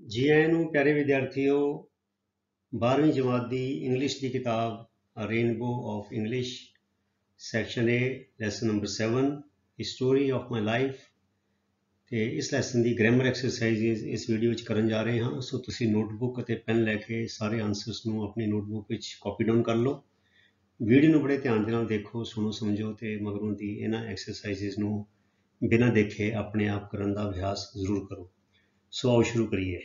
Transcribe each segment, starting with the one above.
जी आए नूं प्यारे विद्यार्थियों 12वीं जमात दी इंग्लिश दी किताब rainbow of English section A lesson number 7 history of my life ਤੇ ਇਸ ਲੈਸਨ ਦੀ ਗ੍ਰਾਮਰ ਐਕਸਰਸਾਈਜ਼ ਇਸ ਵੀਡੀਓ ਵਿੱਚ ਕਰਨ ਜਾ ਰਹੇ ਹਾਂ। ਸੋ ਤੁਸੀਂ ਨੋਟਬੁੱਕ ਅਤੇ ਪੈਨ ਲੈ ਕੇ ਸਾਰੇ ਆਨਸਰਸ ਨੂੰ ਆਪਣੀ ਨੋਟਬੁੱਕ ਵਿੱਚ ਕਾਪੀ ਡਾਊਨ ਕਰ ਲਓ। ਵੀਡੀਓ ਨੂੰ ਬੜੇ ਧਿਆਨ ਦੇ ਨਾਲ ਦੇਖੋ, ਸੁਣੋ, ਸਮਝੋ ਤੇ ਮਗਰੋਂ ਦੀ ਇਹਨਾਂ ਐਕਸਰਸਾਈਜ਼ ਨੂੰ ਬਿਨਾਂ ਦੇਖੇ ਆਪਣੇ ਆਪ ਕਰਨ ਦਾ ਅਭਿਆਸ ਜ਼ਰੂਰ ਕਰੋ। ਸੋ ਆਓ ਸ਼ੁਰੂ ਕਰੀਏ।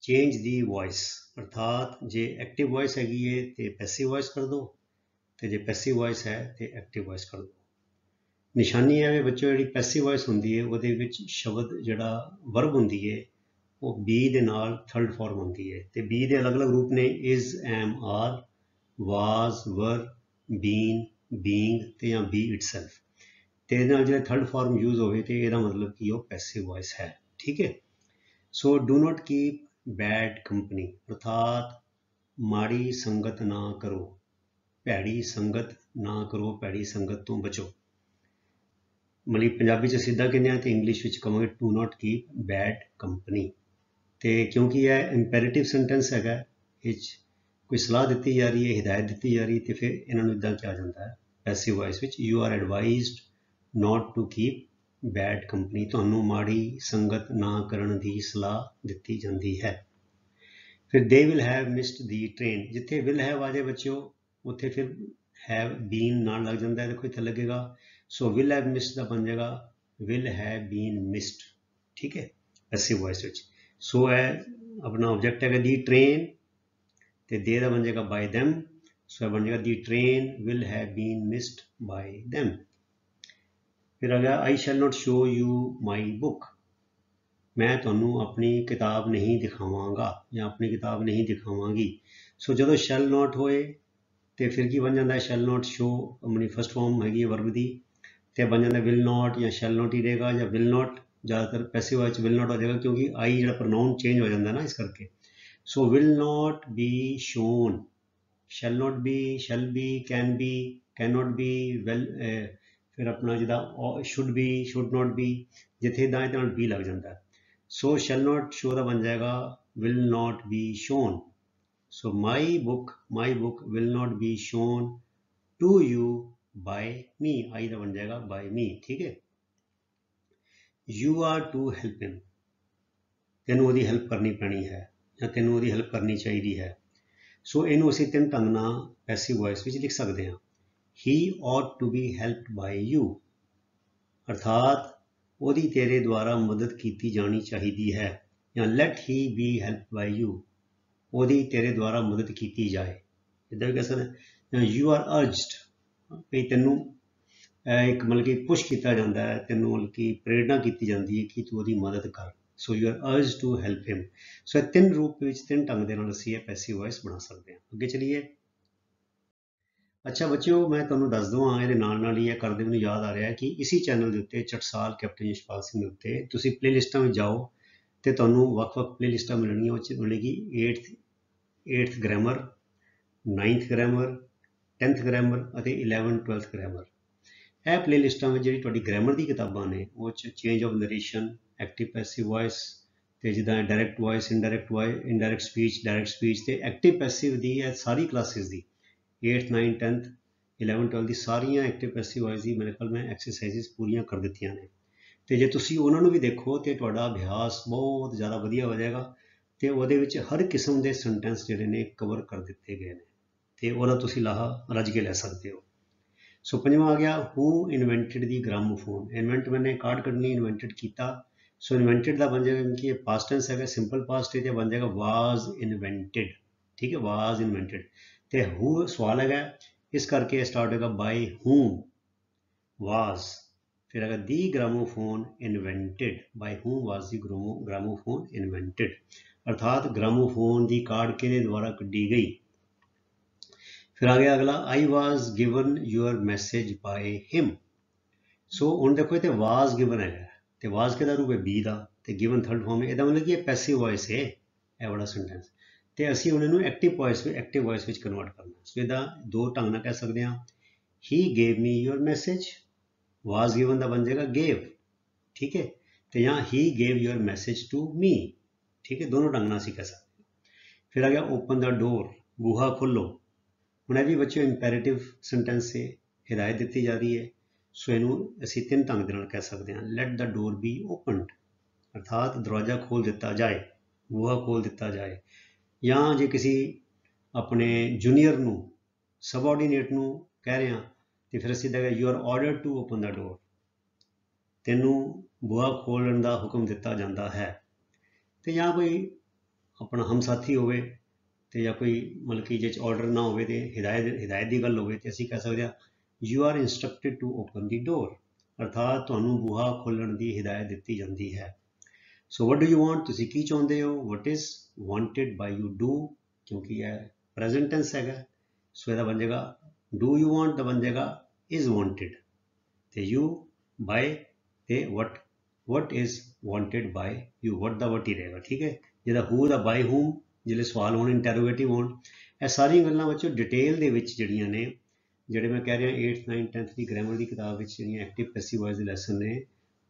ਚੇਂਜ ਦੀ ਵੌਇਸ ਅਰਥਾਤ ਜੇ ਐਕਟਿਵ ਵੌਇਸ ਹੈਗੀ ਹੈ ਤੇ ਪੈਸਿਵ ਵੌਇਸ ਕਰ ਦਿਓ, ਤੇ ਜੇ ਪੈਸਿਵ ਵੌਇਸ ਹੈ ਤੇ ਐਕਟਿਵ ਵੌਇਸ ਕਰ ਦਿਓ। ਨਿਸ਼ਾਨੀ ਹੈ ਵੀ ਬੱਚੋ ਜਿਹੜੀ ਪੈਸਿਵ ਵੌਇਸ ਹੁੰਦੀ ਹੈ ਉਹਦੇ ਵਿੱਚ ਸ਼ਬਦ ਜਿਹੜਾ ਵਰਬ ਹੁੰਦੀ ਹੈ ਉਹ ਬੀ ਦੇ ਨਾਲ ਥਰਡ ਫਾਰਮ ਹੁੰਦੀ ਹੈ ਤੇ ਬੀ ਦੇ ਅਲੱਗ-ਅਲੱਗ ਰੂਪ ਨੇ ਇਜ਼, ਐਮ, ਆਰ, ਵਾਜ਼, ਵਰ, ਬੀਨ, ਬੀਇੰਗ ਤੇ ਜਾਂ ਬੀ ਇਟਸੈਲਫ। ਤੇ ਇਹਦੇ ਨਾਲ ਜਿਹੜਾ ਥਰਡ ਫਾਰਮ ਯੂਜ਼ ਹੋਵੇ ਤੇ ਇਹਦਾ ਮਤਲਬ ਕਿ ਉਹ ਪੈਸਿਵ ਵੌਇਸ ਹੈ। ਠੀਕ ਹੈ। So do not keep bad company ਅਰਥਾਤ ਮਾੜੀ ਸੰਗਤ ਨਾ ਕਰੋ, ਭੈੜੀ ਸੰਗਤ ਨਾ ਕਰੋ, ਭੈੜੀ ਸੰਗਤ ਤੋਂ ਬਚੋ। ਮਤਲਬ ਪੰਜਾਬੀ 'ਚ ਸਿੱਧਾ ਕਹਿੰਦੇ ਆ ਤੇ ਇੰਗਲਿਸ਼ ਵਿੱਚ ਕਹਾਂਗੇ do not keep bad company. ਤੇ ਕਿਉਂਕਿ ਇਹ ਇੰਪੈਰੇਟਿਵ ਸੈਂਟੈਂਸ ਹੈਗਾ, ਇਹ 'ਚ ਕੋਈ ਸਲਾਹ ਦਿੱਤੀ ਜਾ ਰਹੀ ਹੈ, ਹਿਦਾਇਤ ਦਿੱਤੀ ਜਾ ਰਹੀ, ਤੇ ਫਿਰ ਇਹਨਾਂ ਨੂੰ ਇੱਦਾਂ ਕਿਹਾ ਜਾਂਦਾ ਹੈ ਪੈਸਿਵ ਵੌਇਸ ਵਿੱਚ you are advised not to keep bad company, ਤੁਹਾਨੂੰ ਮਾੜੀ ਸੰਗਤ ਨਾ ਕਰਨ ਦੀ ਸਲਾਹ ਦਿੱਤੀ ਜਾਂਦੀ ਹੈ। ਫਿਰ they will have missed the train, ਜਿੱਥੇ ਵਿਲ ਹੈਵ ਆ ਜਾਏ ਬੱਚਿਓ ਉੱਥੇ ਫਿਰ ਹੈਵ ਬੀਨ ਨਾਲ ਲੱਗ ਜਾਂਦਾ ਹੈ। ਦੇਖੋ ਇੱਥੇ ਲੱਗੇਗਾ, ਸੋ ਵਿਲ ਹੈਵ ਮਿਸਡ ਦਾ ਬਣ ਜਾਏਗਾ ਵਿਲ ਹੈਵ ਬੀਨ ਮਿਸਡ। ਠੀਕ ਹੈ, ਪੈਸਿਵ ਵੌਇਸ ਵਿੱਚ। ਸੋ ਇਹ ਆਪਣਾ ਆਬਜੈਕਟ ਹੈਗਾ ਦੀ ਟ੍ਰੇਨ ਤੇ ਦੇ ਦਾ ਬਣ ਜਾਏਗਾ ਬਾਈ ਦੈਮ, ਸੋ ਇਹ ਬਣ ਜਾਏਗਾ the train will have been missed by them. ਫਿਰ ਆ ਗਿਆ I shall not show you my book, ਮੈਂ ਤੁਹਾਨੂੰ ਆਪਣੀ ਕਿਤਾਬ ਨਹੀਂ ਦਿਖਾਵਾਂਗਾ ਜਾਂ ਆਪਣੀ ਕਿਤਾਬ ਨਹੀਂ ਦਿਖਾਵਾਂਗੀ। ਸੋ ਜਦੋਂ ਸ਼ੈਲ ਨਾਟ ਹੋਏ ਤੇ ਫਿਰ ਕੀ ਬਣ ਜਾਂਦਾ ਹੈ, ਸ਼ੈਲ ਨਾਟ ਸ਼ੋ ਆਪਣੀ ਫਸਟ ਫਾਰਮ ਹੈਗੀ ਹੈ ਵਰਬ ਦੀ, ਤੇ ਬਣ ਜਾਂਦਾ ਵਿਲ ਨਾਟ ਜਾਂ ਸ਼ੈਲ ਨਾਟ ਹੀ ਰਹੇਗਾ ਜਾਂ ਵਿਲ ਨਾਟ, ਜ਼ਿਆਦਾਤਰ ਪੈਸਿਵ ਵਿੱਚ ਵਿਲ ਨਾਟ ਹੋ ਜਾਏਗਾ ਕਿਉਂਕਿ ਆਈ ਜਿਹੜਾ ਪ੍ਰੋਨਾਊਨ ਚੇਂਜ ਹੋ ਜਾਂਦਾ ਨਾ ਇਸ ਕਰਕੇ। So will not be shown, shall not be, shall be, can not be, well, ਫਿਰ ਆਪਣਾ ਜਿਹਦਾ should be, should not be, ਜਿੱਥੇ ਇੱਦਾਂ ਇਹਦੇ ਨਾਲ ਬੀ ਲੱਗ ਜਾਂਦਾ ਹੈ। ਸੋ ਸ਼ੈਲ ਨਾਟ ਸ਼ੋ ਦਾ ਬਣ ਜਾਏਗਾ will not be shown. So my book will not be shown to you by me, I ਦਾ ਬਣ ਜਾਏਗਾ ਬਾਈ ਮੀ। ਠੀਕ ਹੈ। You are to help him, ਤੈਨੂੰ ਉਹਦੀ ਹੈਲਪ ਕਰਨੀ ਪੈਣੀ ਹੈ ਜਾਂ ਤੈਨੂੰ ਉਹਦੀ ਹੈਲਪ ਕਰਨੀ ਚਾਹੀਦੀ ਹੈ। ਸੋ ਇਹਨੂੰ ਅਸੀਂ ਤਿੰਨ ਢੰਗ ਨਾਲ ਪੈਸਿਵ ਵੌਇਸ ਵਿੱਚ ਲਿਖ ਸਕਦੇ ਹਾਂ। ਹੀ ought to be helped by you, ਅਰਥਾਤ ਉਹਦੀ ਤੇਰੇ ਦੁਆਰਾ ਮਦਦ ਕੀਤੀ ਜਾਣੀ ਚਾਹੀਦੀ ਹੈ, ਜਾਂ let he be helped by you, ਉਹਦੀ ਤੇਰੇ ਦੁਆਰਾ ਮਦਦ ਕੀਤੀ ਜਾਏ। ਇੱਦਾਂ ਵੀ ਕਹਿ ਸਕਦੇ ਹਾਂ you are urged, ਵੀ ਤੈਨੂੰ ਇੱਕ ਮਤਲਬ ਕਿ ਪੁਸ਼ ਕੀਤਾ ਜਾਂਦਾ ਹੈ, ਤੈਨੂੰ ਮਤਲਬ ਕਿ ਪ੍ਰੇਰਨਾ ਕੀਤੀ ਜਾਂਦੀ ਹੈ ਕਿ ਤੂੰ ਉਹਦੀ ਮਦਦ ਕਰ। So you are urged to help him। ਸੋ ਇਹ ਤਿੰਨ ਰੂਪ ਵਿੱਚ, ਤਿੰਨ ਢੰਗ ਦੇ ਨਾਲ ਅਸੀਂ ਇਹ ਪੈਸਿਵ ਵੌਇਸ ਬਣਾ ਸਕਦੇ ਹਾਂ। ਅੱਗੇ ਚਲੀਏ। ਅੱਛਾ ਬੱਚਿਓ, ਮੈਂ ਤੁਹਾਨੂੰ ਦੱਸ ਦਵਾਂ ਇਹਦੇ ਨਾਲ ਨਾਲ ਹੀ ਇਹ ਕਰਦੇ ਮੈਨੂੰ ਯਾਦ ਆ ਰਿਹਾ ਕਿ ਇਸੀ ਚੈਨਲ ਦੇ ਉੱਤੇ ਚਟਸਾਲ ਕੈਪਟਨ ਯਸ਼ਪਾਲ ਸਿੰਘ ਦੇ ਉੱਤੇ ਤੁਸੀਂ ਪਲੇਲਿਸਟਾਂ ਵਿੱਚ ਜਾਓ ਤੇ ਤੁਹਾਨੂੰ ਵੱਖ-ਵੱਖ ਪਲੇਲਿਸਟਾਂ ਮਿਲਣਗੀਆਂ। ਉਹ 'ਚ ਮਿਲੇਗੀ 8th grammar, 9th grammar, 10th grammar ਅਤੇ 11th 12th ਗ੍ਰਾਮਰ। ਇਹ ਪਲੇਲਿਸਟਾਂ ਵਿੱਚ ਜਿਹੜੀ ਤੁਹਾਡੀ ਗ੍ਰਾਮਰ ਦੀ ਕਿਤਾਬਾਂ ਨੇ ਉਹ 'ਚ change of narration, active passive voice ਤੇ ਜਿੱਦਾਂ direct voice, indirect speech, direct speech ਤੇ ਐਕਟਿਵ ਪੈਸਿਵ ਦੀ ਇਹ ਸਾਰੀ ਕਲਾਸਿਸ ਦੀ 8th 9th 10th 11th 12th ਦੀ ਸਾਰੀਆਂ ਐਕਟਿਵ ਪੈਸਿਵ ਵੌਇਸ ਦੀ ਮੇਰੇ ਕੋਲ ਮੈਂ ਐਕਸਰਸਾਈਜ਼ਸ ਪੂਰੀਆਂ ਕਰ ਦਿੱਤੀਆਂ ਨੇ। ਤੇ ਜੇ ਤੁਸੀਂ ਉਹਨਾਂ ਨੂੰ ਵੀ ਦੇਖੋ ਤੇ ਤੁਹਾਡਾ ਅਭਿਆਸ ਬਹੁਤ ਜ਼ਿਆਦਾ ਵਧੀਆ ਹੋ ਜਾਏਗਾ ਤੇ ਉਹਦੇ ਵਿੱਚ ਹਰ ਕਿਸਮ ਦੇ ਸੈਂਟੈਂਸ ਜਿਹੜੇ ਨੇ ਕਵਰ ਕਰ ਦਿੱਤੇ ਗਏ ਨੇ ਤੇ ਉਹਦਾ ਤੁਸੀਂ ਲਾਹਾ ਰੱਜ ਕੇ ਲੈ ਸਕਦੇ ਹੋ। ਸੋ ਪੰਜਵਾਂ ਆ ਗਿਆ ਹੂ ਇਨਵੈਂਟਡ ਦੀ ਗ੍ਰਾਮੋਫੋਨ। ਇਨਵੈਂਟ ਮੈਨੇ ਕਾਰਡ ਕੱਢਣੀ, ਇਨਵੈਂਟਡ ਕੀਤਾ। ਸੋ ਇਨਵੈਂਟਡ ਦਾ ਬਣ ਜਾਏਗਾ ਕਿ ਇਹ ਪਾਸਟ ਟੈਂਸ ਹੈਗਾ, ਸਿੰਪਲ ਪਾਸਟ ਤੇ ਬਣ ਜਾਏਗਾ ਵਾਜ਼ ਇਨਵੈਂਟਡ। ਠੀਕ ਹੈ, ਵਾਜ਼ ਇਨਵੈਂਟਡ। ਤੇ ਹੂ ਸਵਾਲ ਹੈਗਾ ਇਸ ਕਰਕੇ ਸਟਾਰਟ ਹੋਏਗਾ ਬਾਈ ਹੂਮ, ਵਾਜ਼। ਫਿਰ ਹੈਗਾ ਦੀ ਗ੍ਰਾਮੋਫੋਨ ਇਨਵੈਂਟਡ, ਬਾਈ ਹੂਮ ਵਾਜ਼ ਦੀ ਗ੍ਰਾਮੋਫੋਨ ਇਨਵੈਂਟਡ, ਅਰਥਾਤ ਗ੍ਰਾਮੋਫੋਨ ਦੀ ਕਾਰਡ ਕਿਹਦੇ ਦੁਆਰਾ ਕੱਢੀ ਗਈ। ਫਿਰ ਆ ਗਿਆ ਅਗਲਾ ਆਈ ਵਾਜ਼ ਗਿਵਨ ਯੂਅਰ ਮੈਸੇਜ ਬਾਏ ਹਿਮ। ਸੋ ਹੁਣ ਦੇਖੋ ਇੱਥੇ ਵਾਜ਼ ਗਿਵਨ ਹੈਗਾ ਤੇ ਵਾਜ਼ ਕਿਹਦਾ ਰੂਪ ਹੈ ਬੀ ਦਾ ਤੇ ਗਿਵਨ ਥਰਡ ਫਾਰਮ ਹੈ। ਇਹਦਾ ਮਤਲਬ ਕਿ ਇਹ ਪੈਸਿਵ ਵੌਇਸ ਹੈ ਇਹ ਵਾਲਾ ਸੈਂਟੈਂਸ, ਤੇ ਅਸੀਂ ਹੁਣ ਇਹਨੂੰ ਐਕਟਿਵ ਵੌਇਸ ਵਿੱਚ ਕਨਵਰਟ ਕਰਨਾ। ਸੋ ਇਹਦਾ ਦੋ ਢੰਗ ਨਾਲ ਕਹਿ ਸਕਦੇ ਹਾਂ। He gave me your message, was given ਦਾ ਬਣ ਜਾਏਗਾ ਗੇਵ। ਠੀਕ ਹੈ, तो यहाँ he gave your message to me, ठीक है, दोनों ढंग नाल असीं कह सकते। फिर आ गया ओपन द डोर, बूहा खोलो। हुण भी बच्चों इंपैरेटिव सेंटेंस से हिदायत दी जा रही है, सो इनू असीं तीन ढंग दे नाल कह सकते हैं। Light the door B opened, अर्थात दरवाज़ा खोल दिता जाए, बूहा खोल दिता जाए। या जे किसी अपने जूनीयर नू, सबऑर्ਡੀनेट नू कह रहे हैं तो फिर असीं कहांगे you are order to open the door, तैनू बूहा खोलण दा हुक्म दिता जाता है। तो या कोई अपना हम साथी होवे तो या कोई मतलब कि जे ऑर्डर ना होवे तो हिदायत की गल होवे तो असीं कह सकते हैं you are instructed to open the door, अर्थात तुहानू बूहा खोलण की हिदायत दी जाती है। So what do you want, तुसीं की चाहुंदे हो। What is wanted by you, do, क्योंकि यह प्रेजेंट टेंस है, सो यदा बन जाएगा डू यू वांट दा बन जाएगा इज़ वांटेड, तो यू बाय ते what is wanted by you, what दा वट ही रहेगा, ठीक है। जिहदा हू दा बाय हूम, जिहड़े सवाल होने इंटैरोगेटिव होण, ਇਹ ਸਾਰੀਆਂ ਗੱਲਾਂ ਬੱਚੋ डिटेल ਦੇ ਵਿੱਚ ਜਿਹੜੀਆਂ ਨੇ, ਜਿਹੜੇ मैं कह रहा 8th 9th 10th की ग्रामर की किताब ਵਿੱਚ ਜਿਹੜੀਆਂ एक्टिव पैसिव वॉइस ਦੇ ਲੈਸਨ ਨੇ,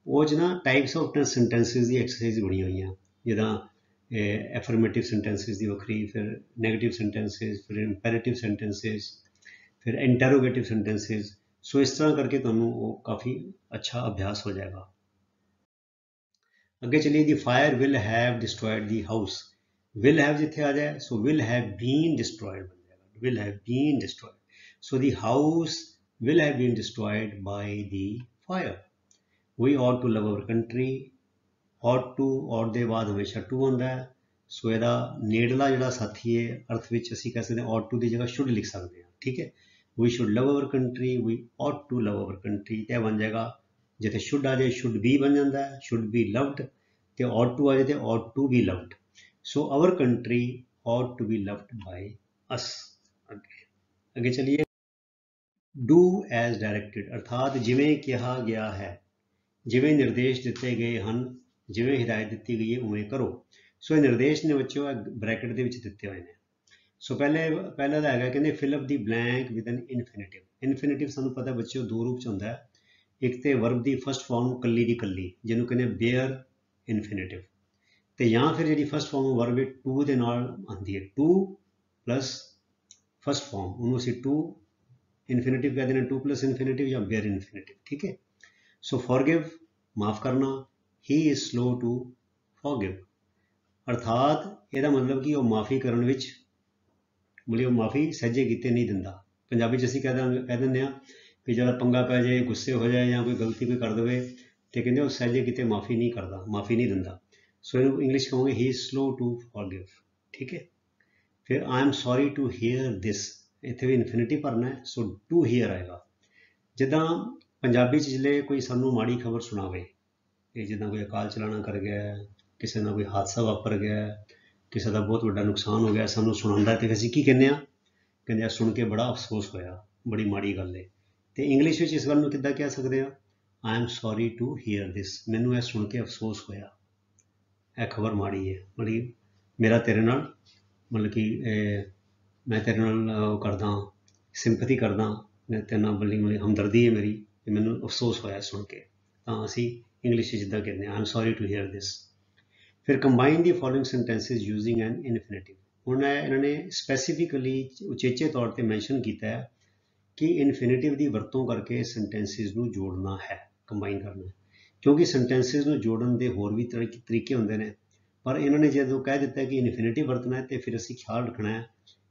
ਉਹ 'ਚ ਨਾ टाइप्स ऑफ सेंटेंसिस की एक्सरसाइज बनी हुई हैं, जिदा एफर्मेटिव सेंटेंसिस की वक्री, फिर नैगेटिव सेंटेंसिस, फिर इंपैरेटिव सेंटेंसिस, फिर इंटैरोगेटिव सेंटेंसिस। सो इस तरह करके तुहानू वो काफ़ी अच्छा अभ्यास हो जाएगा। अगे चलिए, the fire will have destroyed the house. Will have जिथे आ जाए so will have been destroyed बन जाएगा, will have been destroyed. So the house will have been destroyed by the fire. We ought to love our country, ought to, ought ਦੇ ਬਾਅਦ ਹਮੇਸ਼ਾ to ਹੁੰਦਾ ਹੈ। ਸੋ ਇਹਦਾ ਨੇੜਲਾ ਜਿਹੜਾ ਸਾਥੀ ਹੈ ਅਰਥ ਵਿੱਚ ਅਸੀਂ ਕਹਿ ਸਕਦੇ ਹਾਂ ought to ਦੀ ਜਗ੍ਹਾ should ਲਿਖ ਸਕਦੇ ਹਾਂ, ਠੀਕ ਹੈ। we should love our country, we ought to love our country, ਤੇ ਬਣ ਜਾਏਗਾ ਜਿੱਥੇ should ਆ ਜਾਏ should be ਬਣ ਜਾਂਦਾ ਹੈ, should be loved, ਤੇ ought to ਆ ਜਾਏ ਤੇ ought to be loved। so our country ought to be loved by us। ਅੱਗੇ ਚਲੀਏ, do as directed, ਅਰਥਾਤ ਜਿਵੇਂ ਕਿਹਾ ਗਿਆ ਹੈ, जिवें निर्देश दिते गए हैं, जिवें हिदायत दी गई है उवें करो। सो ये निर्देश ने बच्चों ब्रैकेट के दिते हुए हैं। सो पहला दा है कहते fill up the blank with an infinitive. Infinitive सानू पता बच्चों दो रूप च होंदा है, एक तो वर्ब की फस्ट फॉर्म कली दी कली जिन्हों कहने बेयर इनफिनिटिव, तो या फिर जी फस्ट फॉर्म वर्ब टू के नाल आती है, टू प्लस फस्ट फॉर्म, उन्होंने असीं टू इनफिनिटिव कह देना, टू प्लस इनफिनिटिव या बेयर इनफिनिटिव, ठीक है। सो फॉरगिव, माफ़ करना, he is slow to forgive, अर्थात यदा मतलब कि वह माफ़ी करने विच मतलब माफ़ी सहजे कीते नहीं दिंदा। पंजाबी असीं कह दिंदे आ कि जब पंगा पै जाए, गुस्से हो जाए या कोई गलती कोई कर दे तो कहते वो सहजे कीते माफ़ी नहीं करता, माफ़ी नहीं दिंदा। सो इन्हूं इंग्लिश कहोगे he is slow to forgive, ठीक है। फिर I am sorry to hear this, इत्थे भी इनफिनिटिव भरना है, सो टू हीयर आएगा। जिद्दां पंजाबी जिसले कोई सानू माड़ी खबर सुनावे कि जिदा कोई अकाल चलाना कर गया, किसी का कोई हादसा वापर गया, किसी का बहुत बड़ा नुकसान हो गया, सानू सुनांदा तो असीं की कहने, कहते सुन के बड़ा अफसोस होया, बड़ी माड़ी गल है। तो इंग्लिश में इस गल नूं किद्दां कह सकते हैं, I am sorry to hear this, मैनू यह सुन के अफसोस होया, यह खबर माड़ी है, मतलब मेरा तेरे नाल मतलब कि मैं तेरे नाल करदा सिंपैथी करदा, मैं तेरे नाल बड़ी हमदर्दी है मेरी, मैनू अफसोस होया सुन के। तो असी इंग्लिश जिदा कहते हैं I am sorry to hear this. फिर combine the following sentences using an infinitive. हुण इन्होंने स्पैसीफिकली उचेचे तौर पर मैंशन किया है कि इनफिनिटिव की वरतों करके सेंटेंसिस नूं जोड़ना है, कंबाइन करना है, क्योंकि सेंटेंसिस नूं जोड़न के होर भी तरीके होंदे ने, पर इन्होंने जो कह दिता है कि इनफिनिटिव वरतना है तो फिर असी ख्याल रखना है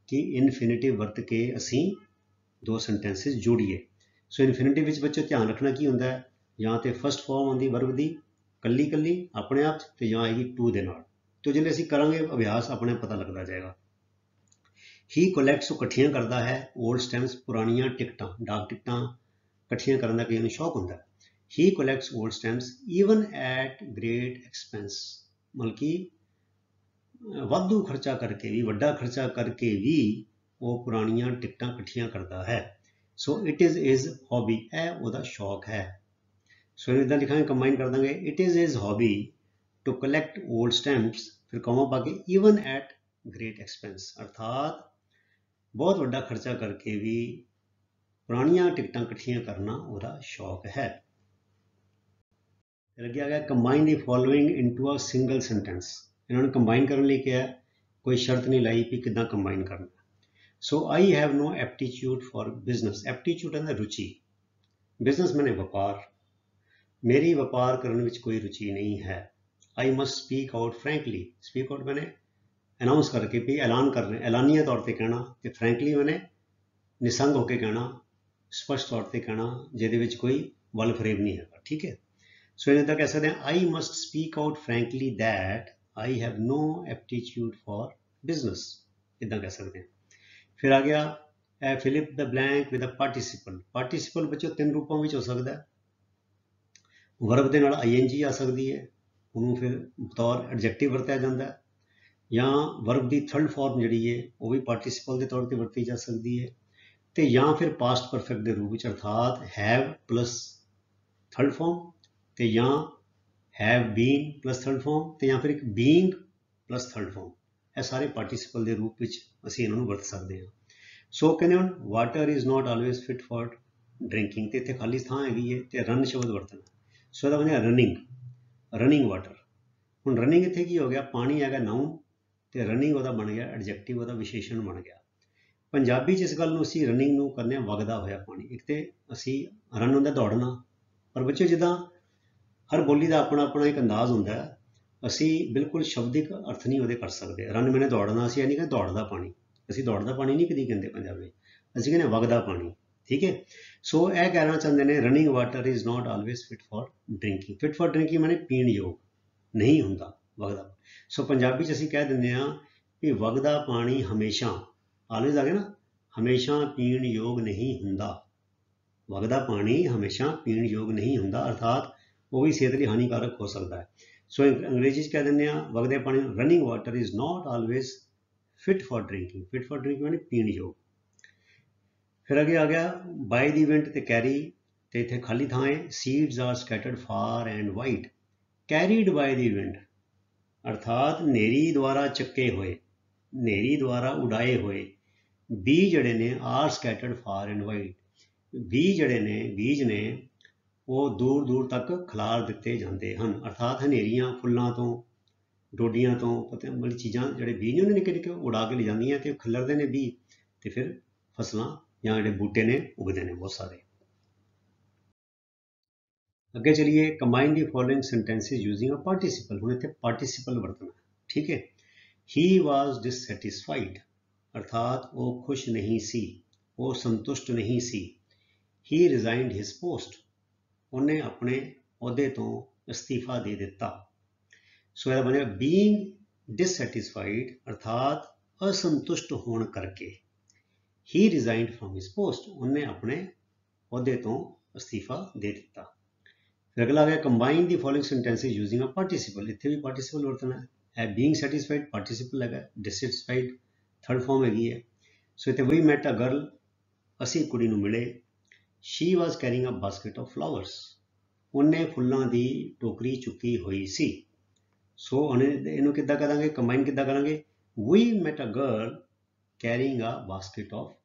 कि इनफिनिटिव वरत के असी दो सेंटेंसिस जोड़िए। सो इनफिनिटिव विच बच्चों ध्यान रखना की होंदा है, या तो फस्ट फॉर्म आती वर्ब की कली कली अपने आप, तो या आएगी टू दे नाल। तो जिसले असीं करांगे अभ्यास अपने पता लगता जाएगा। ही कलैक्ट्स, कट्ठियां करता है, ओल्ड स्टैम्प्स, पुरानियां टिकटां, डाक टिकटां कट्ठियां करने का कई शौक होंदा है। He collects old stamps even at great expense, मतलब कि वाधू खर्चा करके भी, वड्डा खर्चा करके भी वो पुरानियां टिकटां कट्ठियां करता है। So it is is hobby, है वह शौक है। सो इदा लिखा कंबाइन कर देंगे, it is is hobby to collect old stamps, फिर कॉमा पा के ईवन एट ग्रेट एक्सपेंस, अर्थात बहुत वड्डा खर्चा करके भी पुरानियां टिकटां कट्ठियां करना वह शौक है। फिर अगे आ गया combine the following into a single sentence. इन्होंने कंबाइन करने लिए किया, कोई शर्त नहीं लाई कि कितना कंबाइन करना। So I have no aptitude for business. Aptitude है रुचि, बिजनेस मैंने व्यापार, मेरी व्यापार करने में कोई रुचि नहीं है। आई must speak out frankly. Speak out मैंने अनाउंस करके भी ऐलान करने, ऐलानिया तौर पर कहना, तो फ्रैंकली मैंने निसंग होकर कहना, स्पष्ट तौर पर कहना, जिहदे विच कोई वल फरेब नहीं है। ठीक है, सो इन्हें कह सकते हैं I must speak out frankly that I have no aptitude for business, इदा कह सकते हैं। फिर आ गया fill up the blank with a participle. Participle बच्चों तीन रूपों में हो सकता है। वर्ब के नाल ING आ सकती है, उन्होंने फिर बतौर एडजैक्टिव वरत्या जाता है, या वर्ब की थर्ड फॉर्म जी है वह भी पार्टिसिपल के तौर पर वरती जा सकती है, तो या फिर पास्ट परफेक्ट के रूप में अर्थात हैव प्लस थर्ड फॉर्म, तो या have been plus third form, तो या फिर एक बीइंग प्लस थर्ड फॉर्म। यह सारे पार्टिसिपल के रूप में असीं इन्हां नूं वरत सकते हैं। सो कहने हुण water is not always fit for drinking, तो इत्थे खाली थां हैगी है, तो रन शब्द वरतना। सो इहदा बनया रनिंग, रनिंग वाटर। हुण रनिंग इत्थे की हो गया, पानी हैगा नाउन, तो रनिंग वह बन गया एडजैक्टिव, वह विशेषण बन गया। पंजाबी च इस गल नूं असीं रनिंग नूं करने वगदा होया पानी। एक तो असीं रन हुंदा दौड़ना, पर बच्चों जिद्दां हर बोली का अपना अपना एक अंदाज होंदा है, असी बिल्कुल शब्दिक अर्थ नहीं वो कर सकते। रन मैंने दौड़ना, असीं नहीं कहते दौड़दा पानी, असीं दौड़दा पानी नहीं कदी कहते पंजाबी, असीं कहने वगदा पानी। ठीक है, सो यह कहना चाहते हैं running water is not always fit for drinking. Fit for drinking मैंने पीण योग नहीं हुंदा वगदा। सो पंजाबी च असीं कह दिंदे हां कि वगदा पानी हमेशा, ऑलवेज आ गया ना, हमेशा पीण योग नहीं हुंदा। वगदा पानी हमेशा पीण योग नहीं हुंदा, अर्थात वो भी सेहत लिए हानिकारक हो सकता है। सो अंग्रेजी कह दें वगदे पानी, running water is not always fit for drinking. Fit for drinking यानी पीण योग। फिर अगे आ गया बाय द विंड ते कैरी, तो इतने खाली थां है। Seeds are scattered far and wide, carried by the wind अर्थात नेरी द्वारा चक्के हुए, नेरी द्वारा उड़ाए हुए बीज जड़े ने are scattered far and wide. बीज जड़े ने, बीज ने वो दूर दूर तक खिलार दिते जाते हैं, अर्थात हनेरियां फुलों तो, डोडियां तो, पता मतलब चीज़ां जोड़े बीज ने निक्के निक्के उड़ा के ले जांदियां ते खिलरदे ने बीज, तो फिर फसलां या जोड़े बूटे ने उगते हैं बहुत सारे। अगे चलिए, combine the following sentences using a participle. हुण इत्थे पार्टिसिपल वरतना। ठीक है, ही वॉज डिससैटिस्फाइड अर्थात वो खुश नहीं सी, वो संतुष्ट नहीं सी। ही रिजाइंड हिज पोस्ट, उन्हें अपने अहुदे तो इस्तीफा दे दिता। सो यह बनेगा बीइंग डिससैटिस्फाइड अर्थात असंतुष्ट होने करके। ही रिजाइंड फ्रॉम हिज पोस्ट, उन्हें अपने अहुदे तो इस्तीफा दे दिता। फिर अगला आ गया combine the following sentences using a participle. इत्थे भी पार्टिसिपल वरतना है। बीइंग सैटिस्फाइड पार्टिसिपल है, डिससैटिस्फाइड थर्ड फॉर्म हैगी है। सो इत्थे वी मैट अ गर्ल, असी कुड़ी नूं मिले। She was carrying a basket of flowers, उन्हें फुलों की टोकरी चुकी हुई सी। सो इन्हों कि करेंगे कंबाइन कि करेंगे, we met a girl carrying a basket of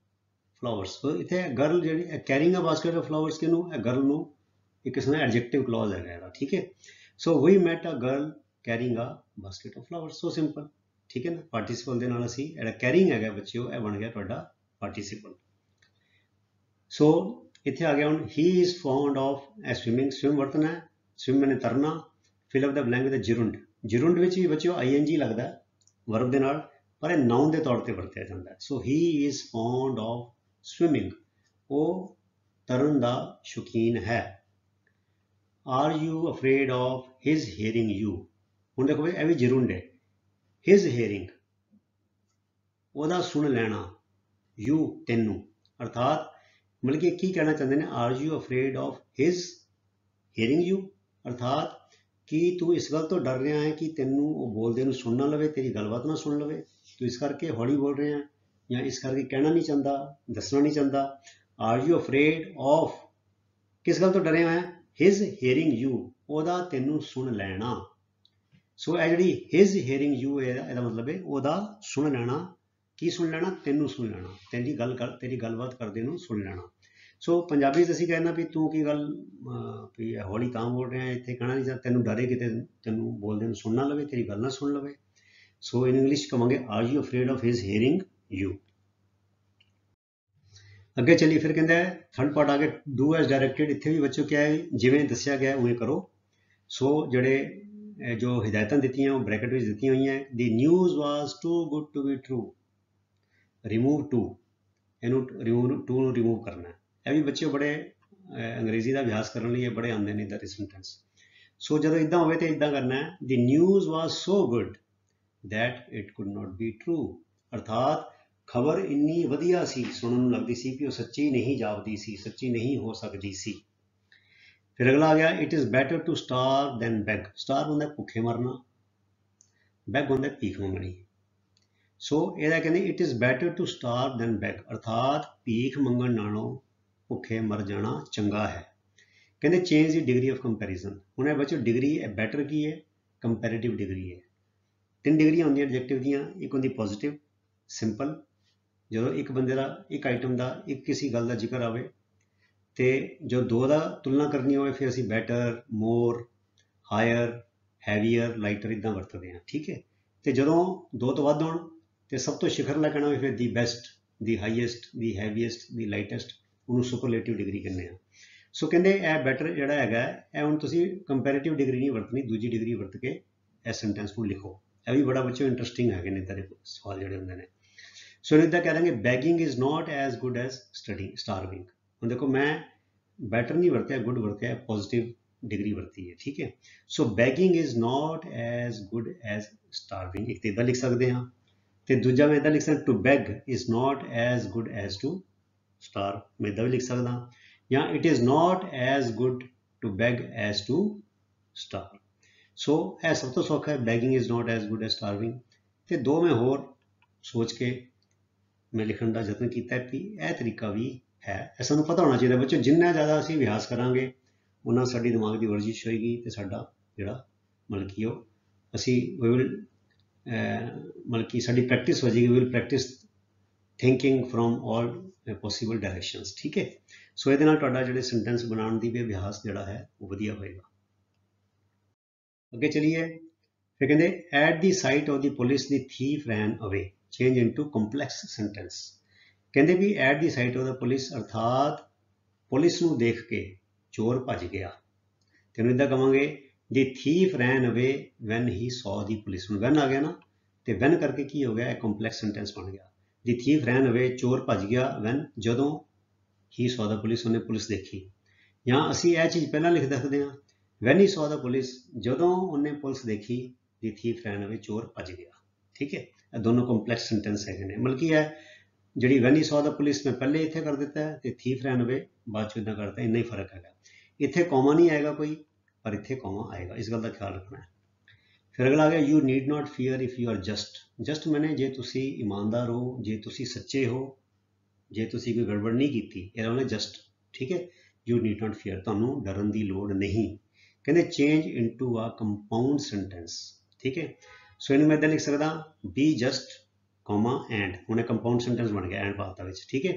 flowers. तो इतने गर्ल जी carrying a basket of flowers कि गर्ल नूं एक किस्म का एडजैक्टिव क्लॉज है। ठीक है, so we met a girl carrying a basket of flowers. So simple. ठीक है ना, पार्टिसिपल के नाल असीं जिहड़ा कैरिंग है बच्चों यह बन गया तुहाडा पार्टिसिपल। सो इत्थे आ गया हुण he is fond of swimming. Swim वरतना है, स्विम मैंने तरना। Fill up the blank with gerund. Gerund विच भी बच्चों ING लगता है वर्ब के नाल, पर नाउन के तौर पर वरत्या जाता है। So he is fond of swimming, वो तरन का शौकीन है। Are you afraid of his hearing you. हुण देखो भाई यह भी जिरुंड है। हिज हेयरिंग वह सुन लैना, यू तेनू, अर्थात मतलब कि की कहना चाहते हैं, are you afraid of his hearing you अर्थात कि तू इस गल तो डर रहा है कि तेनू वो बोलते नूं सुन ना लवे, तेरी गलबात ना सुन लवे, तू इस करके हौली बोल रहे हैं या इस करके कहना नहीं चाहता, दसना नहीं चाहता। आर यू अफरेड ऑफ किस गल तो डरे हुए हैं, हिज हेयरिंग यू, ओदा तेनू सुन लैना। सो यह जी हिज हेयरिंग यू यदा मतलब है ओदा सुन लैना। की सुन लैना, तेनू सुन लैना, तेरी गलबात करदे नूं सुन लैना। ਸੋ ਪੰਜਾਬੀ 'ਚ ਅਸੀਂ ਕਹਿੰਦਾ ਵੀ ਤੂੰ ਕੀ ਗੱਲ ਵੀ ਹੌਲੀ ਤਾਂ ਬੋਲ ਰਿਹਾ, ਇੱਥੇ ਕਹਿਣਾ ਨਹੀਂ, ਜਾਂ ਤੈਨੂੰ ਡਰੇ ਕਿਤੇ ਤੈਨੂੰ ਬੋਲਦੇ ਨੂੰ ਸੁਣ ਨਾ ਲਵੇ, ਤੇਰੀ ਗੱਲ ਨਾ ਸੁਣ ਲਵੇ। ਸੋ ਇਨ ਇੰਗਲਿਸ਼ ਕਵਾਂਗੇ are you afraid of his hearing you. ਅੱਗੇ ਚੱਲੀ ਫਿਰ ਕਹਿੰਦਾ ਥਰਡ ਪਾਰਟ ਆ ਗਿਆ ਡੂ ਐਜ਼ ਡਾਇਰੈਕਟਡ। ਇੱਥੇ ਵੀ ਬੱਚੋ ਕਿਹਾ ਹੈ ਜਿਵੇਂ ਦੱਸਿਆ ਗਿਆ ਉਵੇਂ ਕਰੋ। ਸੋ ਜਿਹੜੇ ਜੋ ਹਿਦਾਇਤਾਂ ਦਿੱਤੀਆਂ ਉਹ ਬ੍ਰੈਕਟ ਵਿੱਚ ਦਿੱਤੀਆਂ ਹੋਈਆਂ। The news was too good to be true, remove too, ਇਹਨੂੰ ਟੂ ਨੂੰ ਰਿਮੂਵ ਕਰਨਾ। ਇਹ ਵੀ ਬੱਚੇ ਬੜੇ ਅੰਗਰੇਜ਼ੀ ਦਾ ਅਭਿਆਸ ਕਰਨ ਲਈ ਇਹ ਬੜੇ ਆਉਂਦੇ ਨੇ ਇੱਦਾਂ ਦੇ ਸੈਂਟੈਂਸ। ਸੋ ਜਦੋਂ ਇੱਦਾਂ ਹੋਵੇ ਤਾਂ ਇੱਦਾਂ ਕਰਨਾ ਹੈ ਦੀ news was so good that it could not be true, ਅਰਥਾਤ ਖਬਰ ਇੰਨੀ ਵਧੀਆ ਸੀ, ਸੁਣਨ ਨੂੰ ਲੱਗਦੀ ਸੀ ਕਿ ਉਹ ਸੱਚੀ ਨਹੀਂ ਜਾਪਦੀ ਸੀ, ਸੱਚੀ ਨਹੀਂ ਹੋ ਸਕਦੀ ਸੀ। ਫਿਰ ਅਗਲਾ ਆ ਗਿਆ it is better to starve than beg. Starve ਹੁੰਦਾ ਭੁੱਖੇ ਮਰਨਾ, ਬੈਗ ਹੁੰਦਾ ਭੀਖ ਮੰਗਣੀ। ਸੋ ਇਹਦਾ ਕਹਿੰਦੇ it is better to starve than beg, ਅਰਥਾਤ ਭੀਖ ਮੰਗਣ ਨਾਲੋਂ ਭੁੱਖੇ ਮਰ ਜਾਣਾ ਚੰਗਾ ਹੈ। ਕਹਿੰਦੇ change the degree of comparison. ਹੁਣ ਇਹ ਬੱਚੋ ਡਿਗਰੀ ਬੈਟਰ ਕੀ ਹੈ, ਕੰਪੈਰੇਟਿਵ ਡਿਗਰੀ ਹੈ। 3 ਡਿਗਰੀਆਂ ਹੁੰਦੀਆਂ ਐਡਜੈਕਟਿਵ ਦੀਆਂ। ਇੱਕ ਹੁੰਦੀ ਪੋਜ਼ਿਟਿਵ ਸਿੰਪਲ, ਜਦੋਂ ਇੱਕ ਬੰਦੇ ਦਾ ਇੱਕ ਆਈਟਮ ਦਾ ਇੱਕ ਕਿਸੇ ਗੱਲ ਦਾ ਜ਼ਿਕਰ ਆਵੇ ਤੇ ਜੋ ਦੋ ਦਾ ਤੁਲਨਾ ਕਰਨੀ ਹੋਵੇ ਫਿਰ ਅਸੀਂ ਬੈਟਰ, ਮੋਰ, ਹਾਇਰ, ਹੈਵੀਅਰ, ਲਾਈਟਰ ਇੱਦਾਂ ਵਰਤਦੇ ਹਾਂ, ਠੀਕ ਹੈ। ਤੇ ਜਦੋਂ ਦੋ ਤੋਂ ਵੱਧ ਹੋਣ ਤੇ ਸਭ ਤੋਂ ਸ਼ਿਖਰਲਾ ਕਹਿਣਾ ਹੋਵੇ ਫਿਰ ਦੀ ਬੈਸਟ, ਦੀ ਹਾਈਐਸਟ, ਦੀ ਹੈਵੀਐਸਟ, ਦੀ ਲਾਈਟੈਸਟ, ਉਹਨੂੰ ਸੁਪਰਲੇਟਿਵ ਡਿਗਰੀ ਕਹਿੰਦੇ ਆ। ਸੋ ਕਹਿੰਦੇ ਇਹ ਬੈਟਰ ਜਿਹੜਾ ਹੈਗਾ ਇਹ ਹੁਣ ਤੁਸੀਂ ਕੰਪੈਰੇਟਿਵ ਡਿਗਰੀ ਨਹੀਂ ਵਰਤਣੀ, ਦੂਜੀ ਡਿਗਰੀ ਵਰਤ ਕੇ ਇਹ ਸੈਂਟੈਂਸ ਨੂੰ ਲਿਖੋ। ਇਹ ਵੀ ਬੜਾ ਬੱਚੋ ਇੰਟਰਸਟਿੰਗ ਹੈਗੇ ਨੇ ਇੱਦਾਂ ਦੇ ਸਵਾਲ ਜਿਹੜੇ ਹੁੰਦੇ ਨੇ। ਸੋ ਇੱਦਾਂ ਕਹਿ ਦਾਂਗੇ begging is not as good as starving. ਹੁਣ ਦੇਖੋ ਮੈਂ ਬੈਟਰ ਨਹੀਂ ਵਰਤਿਆ, ਗੁੱਡ ਵਰਤਿਆ, ਪੋਜ਼ਿਟਿਵ ਡਿਗਰੀ ਵਰਤੀ ਹੈ, ਠੀਕ ਹੈ। So begging is not as good as starving, ਇੱਕ ਤਾਂ ਇੱਦਾਂ ਲਿਖ ਸਕਦੇ ਹਾਂ। ਤੇ ਦੂਜਾ ਮੈਂ ਇੱਦਾਂ ਲਿਖ ਸਕਦਾ to beg is not as good as to starve, ਮੈਂ ਇੱਦਾਂ ਵੀ ਲਿਖ ਸਕਦਾ। ਜਾਂ it is not as good to beg as to starve. So ਇਹ ਸਭ ਤੋਂ ਸੌਖਾ ਹੈ, begging is not as good as starving. ਤੇ ਦੋ ਮੈਂ ਹੋਰ ਸੋਚ ਕੇ ਮੈਂ ਲਿਖਣ ਦਾ ਯਤਨ ਕੀਤਾ ਕਿ ਇਹ ਤਰੀਕਾ ਵੀ ਹੈ। ਇਹ ਸਾਨੂੰ ਪਤਾ ਹੋਣਾ ਚਾਹੀਦਾ ਬੱਚੋ, ਜਿੰਨਾ ਜ਼ਿਆਦਾ ਅਸੀਂ ਅਭਿਆਸ ਕਰਾਂਗੇ ਉਹਨਾਂ ਸਾਡੀ ਦਿਮਾਗ ਦੀ ਵਰਜਿਸ਼ ਹੋਏਗੀ ਤੇ ਸਾਡਾ ਜਿਹੜਾ ਮਤਲਬ ਕਿ ਉਹ ਅਸੀਂ ਮਤਲਬ ਕਿ ਸਾਡੀ ਪ੍ਰੈਕਟਿਸ ਹੋ ਜਾਏਗੀ, will practice thinking from all possible directions, ਠੀਕ ਹੈ। ਸੋ ਇਹਦੇ ਨਾਲ ਤੁਹਾਡਾ ਜਿਹੜੇ ਸੈਂਟੈਂਸ ਬਣਾਉਣ ਦੀ ਵੀ ਅਭਿਆਸ ਜਿਹੜਾ ਹੈ ਉਹ ਵਧੀਆ ਹੋਏਗਾ। ਅੱਗੇ ਚਲੀਏ ਫਿਰ ਕਹਿੰਦੇ at the sight of the police the thief ran away, change into complex sentence. ਕਹਿੰਦੇ ਵੀ at the sight of the police, ਅਰਥਾਤ ਪੁਲਿਸ ਨੂੰ ਦੇਖ ਕੇ ਚੋਰ ਭੱਜ ਗਿਆ। ਤੈਨੂੰ ਇੱਦਾਂ ਕਵਾਂਗੇ ਦੀ ਥੀਫ ਰੈਨ ਅਵੇ ਵੈਨ ਹੀ ਸੌ ਦੀ ਪੁਲਿਸ। ਹੁਣ ਵੈਨ ਆ ਗਿਆ ਨਾ, ਤੇ ਵੈਨ ਕਰਕੇ ਕੀ ਹੋ ਗਿਆ, ਇਹ ਕੰਪਲੈਕਸ ਸੈਂਟੈਂਸ ਬਣ ਗਿਆ। ਦੀ ਥੀਫ ਰੈਨ ਅਵੇ, ਚੋਰ ਭੱਜ ਗਿਆ, ਵੈਨ ਜਦੋਂ ਹੀ ਸੌ ਦਾ ਪੁਲਿਸ, ਉਹਨੇ ਪੁਲਿਸ ਦੇਖੀ। ਜਾਂ ਅਸੀਂ ਇਹ ਚੀਜ਼ ਪਹਿਲਾਂ ਲਿਖ ਸਕਦੇ ਹਾਂ ਵੈਨ ਹੀ ਸੌ ਦਾ ਪੁਲਿਸ, ਜਦੋਂ ਉਹਨੇ ਪੁਲਿਸ ਦੇਖੀ, ਦੀ ਥੀਫ ਰੈਨ ਅਵੇ, ਚੋਰ ਭੱਜ ਗਿਆ, ਠੀਕ ਹੈ। ਇਹ ਦੋਨੋਂ ਕੰਪਲੈਕਸ ਸੈਂਟੈਂਸ ਹੈਗੇ ਨੇ। ਮਤਲਬ ਕੀ ਹੈ ਜਿਹੜੀ ਵੈਨ ਹੀ ਸੌ ਦਾ ਪੁਲਿਸ ਮੈਂ ਪਹਿਲੇ ਇੱਥੇ ਕਰ ਦਿੱਤਾ ਹੈ ਤੇ ਥੀਫ ਰੈਨ ਅਵੇ ਬਾਅਦ ਚ ਇੱਦਾਂ ਕਰਤਾ, ਇੰਨਾ ਹੀ ਫਰਕ ਹੈਗਾ। ਇੱਥੇ ਕੌਮਾ ਨਹੀਂ ਆਏਗਾ ਕੋਈ, ਪਰ ਇੱਥੇ ਕੌਮਾ ਆਏਗਾ, ਇਸ ਗੱਲ ਦਾ ਖਿਆਲ ਰੱਖਣਾ ਹੈ। ਫਿਰ ਅਗਲਾ ਆ ਗਿਆ you need not fear if you are just. Just ਮੈਨੇ ਜੇ ਤੁਸੀਂ ਇਮਾਨਦਾਰ ਹੋ, ਜੇ ਤੁਸੀਂ ਸੱਚੇ ਹੋ, ਜੇ ਤੁਸੀਂ ਕੋਈ ਗੜਬੜ ਨਹੀਂ ਕੀਤੀ, ਇਹਦਾ ਮਤਲਬ ਜਸਟ, ਠੀਕ ਹੈ। ਯੂ ਨੀਡ ਨਾਟ ਫੀਅਰ, ਤੁਹਾਨੂੰ ਡਰਨ ਦੀ ਲੋੜ ਨਹੀਂ। ਕਹਿੰਦੇ ਚੇਂਜ ਇਨਟੂ ਆ ਕੰਪਾਊਂਡ ਸੈਂਟੈਂਸ, ਠੀਕ ਹੈ। ਸੋ ਇਹਨੂੰ ਮੈਂ ਇੱਦਾਂ ਲਿਖ ਸਕਦਾ ਬੀ ਜਸਟ ਕੌਮਾ ਐਂਡ, ਹੁਣ ਇਹ ਕੰਪਾਊਂਡ ਸੈਂਟੈਂਸ ਬਣ ਗਿਆ ਐਂਡ ਪਾਤਾ ਵਿੱਚ, ਠੀਕ ਹੈ।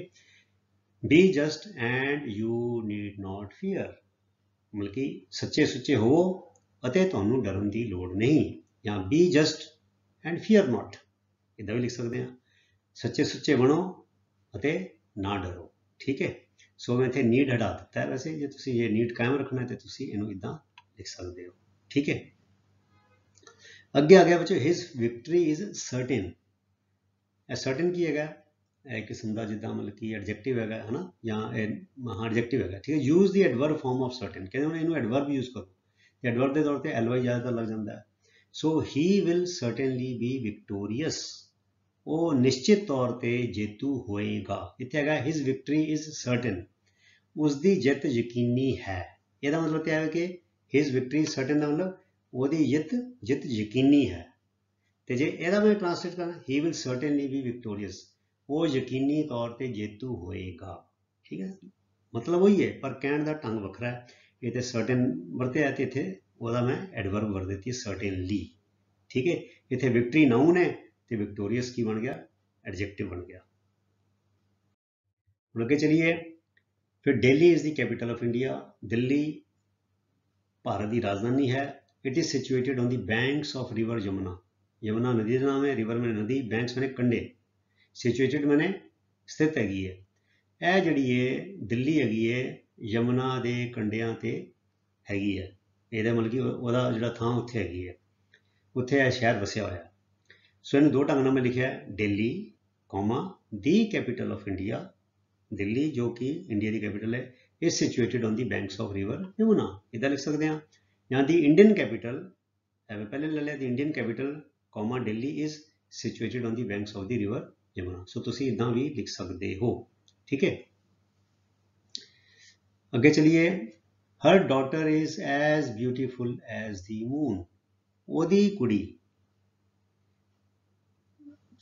B just and you need not fear, ਮਤਲਬ ਕਿ ਸੱਚੇ ਸੁੱਚੇ ਹੋਵੋ ਅਤੇ ਤੁਹਾਨੂੰ ਡਰਨ ਦੀ ਲੋੜ ਨਹੀਂ। ਜਾਂ ਬੀ ਜਸਟ ਐਂਡ ਫੀਅਰ ਨਾਟ, ਇੱਦਾਂ ਵੀ ਲਿਖ ਸਕਦੇ ਹਾਂ, ਸੱਚੇ ਸੁੱਚੇ ਬਣੋ ਅਤੇ ਨਾ ਡਰੋ, ਠੀਕ ਹੈ। ਸੋ ਮੈਂ ਇੱਥੇ ਨੀਡ ਹਟਾ ਦਿੱਤਾ ਹੈ, ਵੈਸੇ ਜੇ ਤੁਸੀਂ ਇਹ ਨੀਡ ਕਾਇਮ ਰੱਖਣਾ ਹੈ ਤੇ ਤੁਸੀਂ ਇਹਨੂੰ ਇੱਦਾਂ ਲਿਖ ਸਕਦੇ ਹੋ, ਠੀਕ ਹੈ। ਅੱਗੇ ਆ ਗਿਆ ਬੱਚੋ ਹਿਜ਼ ਵਿਕਟਰੀ ਇਜ਼ ਸਰਟੇਨ। ਇਹ ਸਰਟੇਨ ਕੀ ਹੈਗਾ, ਇਹ ਕਿਸਮ ਦਾ ਜਿੱਦਾਂ ਮਤਲਬ ਕਿ ਐਡਜੈਕਟਿਵ ਹੈਗਾ ਹੈ ਨਾ, ਜਾਂ ਹਾਂ ਐਡਜੈਕਟਿਵ ਹੈਗਾ, ਠੀਕ ਹੈ। Use the adverb farm of certain, ਕਹਿੰਦੇ ਹੁਣ ਇਹਨੂੰ ਐਡਵਰਬ ਯੂਜ਼ ਕਰੋ। ਐਡਵਰਬ ਦੇ ਤੌਰ ਤੇ ਐਲਵਾਈ ਜ਼ਿਆਦਾਤਰ ਲੱਗ ਜਾਂਦਾ ਹੈ। ਸੋ ਹੀ ਵਿਲ ਸਰਟੇਨਲੀ ਬੀ ਵਿਕਟੋਰੀਅਸ, ਉਹ ਨਿਸ਼ਚਿਤ ਤੌਰ ਤੇ ਜੇਤੂ ਹੋਏਗਾ। ਇੱਥੇ ਹੈਗਾ ਹਿਜ਼ ਵਿਕਟਰੀ ਇਜ਼ ਸਰਟੇਨ, ਉਸਦੀ ਜਿੱਤ ਯਕੀਨੀ ਹੈ। ਇਹਦਾ ਮਤਲਬ ਕੀ ਹੈ ਕਿ ਹਿਜ਼ ਵਿਕਟਰੀ ਇਜ਼ ਸਰਟੇਨ ਦਾ ਮਤਲਬ ਉਹਦੀ ਜਿੱਤ ਯਕੀਨੀ ਹੈ। ਤੇ ਜੇ ਇਹਦਾ ਮੈਂ ਟ੍ਰਾਂਸਲੇਟ ਕਰਾਂ ਹੀ ਵਿਲ ਸਰਟੇਨਲੀ ਬੀ ਵਿਕਟੋਰੀਅਸ, ਉਹ ਯਕੀਨੀ ਤੌਰ ਤੇ ਜੇਤੂ ਹੋਏਗਾ, ਠੀਕ ਹੈ। ਮਤਲਬ ਉਹੀ ਹੈ ਪਰ ਕਹਿਣ ਦਾ ਢੰਗ ਵੱਖਰਾ ਹੈ। ਇਹ ਤੇ ਸਰਟੇਨ ਵਰਤਿਆ ਤੇ ਇੱਥੇ ਉਹਦਾ ਮੈਂ ਐਡਵਰਬ ਵਰਤ ਦਿੱਤੀ ਸਰਟੇਨਲੀ, ਠੀਕ ਹੈ। ਇੱਥੇ ਵਿਕਟਰੀ ਨਾਊਨ ਹੈ ਤੇ ਵਿਕਟੋਰੀਅਸ ਕੀ ਬਣ ਗਿਆ, ਐਡਜੈਕਟਿਵ ਬਣ ਗਿਆ। ਹੁਣ ਅੱਗੇ ਚਲੀਏ फिर Delhi is the capital of India. Delhi Bharat की राजधानी है। It is situated on the banks of river Yamuna. Yamuna नदी का नाम है, रिवर में नदी, बैंक्स मैंने कंढे, सिचुएटेड मैंने स्थित हैगी है। ਇਹ ਜਿਹੜੀ ਹੈ ਦਿੱਲੀ ਹੈਗੀ ਹੈ ਯਮੁਨਾ ਦੇ ਕੰਢਿਆਂ ਤੇ ਹੈਗੀ ਹੈ। ਇਹਦਾ ਮਤਲਬ ਕਿ ਉਹਦਾ ਜਿਹੜਾ ਥਾਂ ਉੱਥੇ ਹੈਗੀ ਹੈ, ਉੱਥੇ ਇਹ ਸ਼ਹਿਰ ਵਸਿਆ ਹੋਇਆ। ਸੋ ਇਹਨੂੰ ਦੋ ਢੰਗ ਨਾਲ ਮੈਂ ਲਿਖਿਆ, Delhi comma the capital of India. Delhi ਜੋ ਕਿ ਇੰਡੀਆ ਦੀ ਕੈਪੀਟਲ ਹੈ, ਇਹ situated on the banks of river Yamuna. ਇੱਦਾਂ ਲਿਖ ਸਕਦੇ ਹਾਂ। ਜਾਂ ਦੀ ਇੰਡੀਅਨ ਕੈਪੀਟਲ ਐਵੇਂ ਪਹਿਲੇ ਲੈ ਲਿਆ, the Indian capital comma Delhi is situated on the banks of the river Yamuna. So ਤੁਸੀਂ ਇੱਦਾਂ ਵੀ ਲਿਖ ਸਕਦੇ ਹੋ। ठीक है, आगे चलिए। Her daughter is as beautiful as the moon. ओदी कुड़ी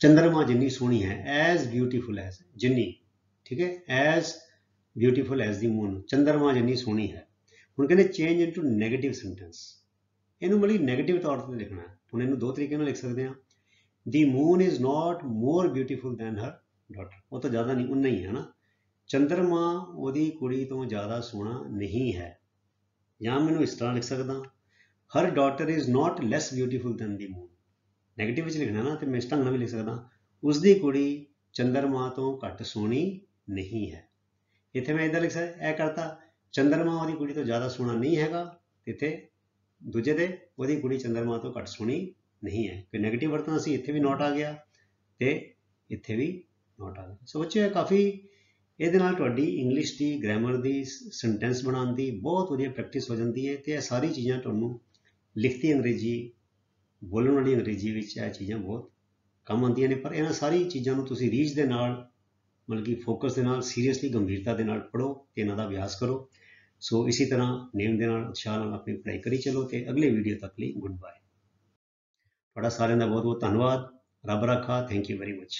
चंद्रमा जिन्नी सोहनी है, एज ब्यूटीफुल एज जिन्नी, ठीक है, as beautiful as the moon, चंद्रमा जिन्नी सोहनी है। हुण कहते चेंज इनटू नैगेटिव सेंटेंस। इनू मतलब नैगेटिव तौर पर लिखना है। हुण इनू दो तरीके नाल लिख सकते हैं। The moon is not more beautiful than her daughter. वो तो ज़्यादा नहीं, उन्ना ही है ना। चंद्रमा ਉਹਦੀ ਕੁੜੀ ਤੋਂ ਜ਼ਿਆਦਾ ਸੋਹਣਾ ਨਹੀਂ ਹੈ। ਜਾਂ ਮੈਨੂੰ ਇਸ ਤਰ੍ਹਾਂ ਲਿਖ ਸਕਦਾ, her daughter is not less beautiful than the moon. Negative ਵਿੱਚ ਲਿਖਣਾ ਨਾ, ਤੇ ਮੈਂ ਇਸ ਢੰਗ ਨਾਲ ਵੀ ਲਿਖ ਸਕਦਾ, ਉਸਦੀ ਕੁੜੀ ਚੰਦਰਮਾ ਤੋਂ ਘੱਟ ਸੋਹਣੀ ਨਹੀਂ ਹੈ। ਇੱਥੇ ਮੈਂ ਇੱਦਾਂ ਲਿਖ ਸਕਦਾ, ਇਹ ਕਰਤਾ ਚੰਦਰਮਾ ਉਹਦੀ ਕੁੜੀ ਤੋਂ ਜ਼ਿਆਦਾ ਸੋਹਣਾ ਨਹੀਂ ਹੈਗਾ, ਇੱਥੇ ਦੂਜੇ ਦੇ ਉਹਦੀ ਕੁੜੀ ਚੰਦਰਮਾ ਤੋਂ ਘੱਟ ਸੋਹਣੀ ਨਹੀਂ ਹੈ। ਕਿ ਨੈਗੇਟਿਵ ਵਰਤਣਾ ਸੀ, ਇੱਥੇ ਵੀ ਨੋਟ ਆ ਗਿਆ ਤੇ ਇੱਥੇ ਵੀ ਨੋਟ ਆ ਗਿਆ। ਸੋ ਬੱਚੇ ਕਾਫੀ ਇਹਦੇ ਨਾਲ ਤੁਹਾਡੀ ਇੰਗਲਿਸ਼ ਦੀ ਗ੍ਰਾਮਰ ਦੀ ਸੈਂਟੈਂਸ ਬਣਾਉਣ ਦੀ ਬਹੁਤ ਵਧੀਆ ਪ੍ਰੈਕਟਿਸ ਹੋ ਜਾਂਦੀ ਹੈ। ਤੇ ਇਹ ਸਾਰੀ ਚੀਜ਼ਾਂ ਤੁਹਾਨੂੰ ਲਿਖਤੀ ਅੰਗਰੇਜ਼ੀ, ਬੋਲਣ ਵਾਲੀ ਅੰਗਰੇਜ਼ੀ ਵਿੱਚ ਇਹ ਚੀਜ਼ਾਂ ਬਹੁਤ ਕੰਮ ਆਉਂਦੀਆਂ ਨੇ। ਪਰ ਇਹਨਾਂ ਸਾਰੀ ਚੀਜ਼ਾਂ ਨੂੰ ਤੁਸੀਂ ਰੀਝ ਦੇ ਨਾਲ, ਮਤਲਬ ਕਿ ਫੋਕਸ ਦੇ ਨਾਲ, ਸੀਰੀਅਸਲੀ ਗੰਭੀਰਤਾ ਦੇ ਨਾਲ ਪੜ੍ਹੋ ਤੇ ਇਹਨਾਂ ਦਾ ਅਭਿਆਸ ਕਰੋ। ਸੋ ਇਸੇ ਤਰ੍ਹਾਂ ਨੇਮ ਦੇ ਨਾਲ, ਉਤਸ਼ਾਹ ਨਾਲ ਆਪਣੀ ਪੜ੍ਹਾਈ ਕਰੀ ਚਲੋ। ਤੇ ਅਗਲੇ ਵੀਡੀਓ ਤੱਕ ਲਈ ਗੁੱਡ ਬਾਏ। ਤੁਹਾਡਾ ਸਾਰਿਆਂ ਦਾ ਬਹੁਤ ਬਹੁਤ ਧੰਨਵਾਦ। ਰੱਬ ਰਾਖਾ। Thank you very much.